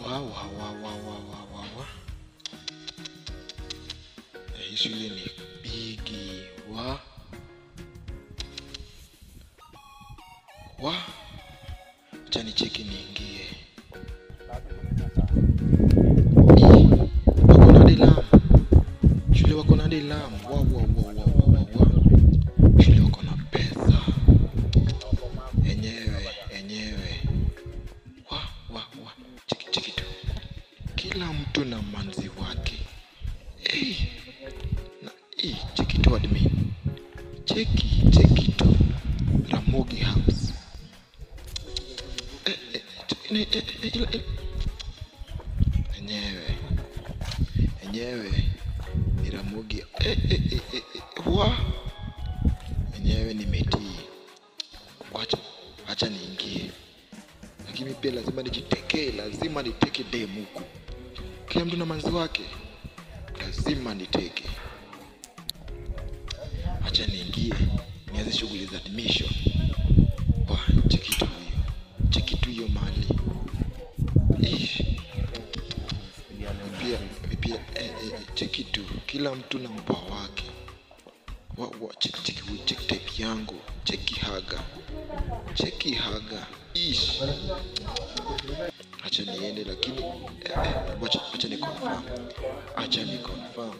Wa. Hii shule ni bigi wa. Acha nicheki niingie. Wako na dilam. Shule wako na dilam. Wa. Shule wako na pesa. Enyewe. Wa. Cheki tu. Kila mtu na manzi wake. Cheki tu admin. Cheki tu. Ramogi House. Enyewe ni Ramogi. Enyewe nimetii. Acha niingie. Lakini pia lazima nijitekee, lazima niteke demu huku. Kila mtu na manzi wake. Lazima niteke. Acha niingie. Nianze shughuli za admission. Cheki tu hiyo mali. Pia cheki tu. Kila mtu na mpa wake. Cheki type yangu. Cheki haga. Acha niende lakini acha ni confirm.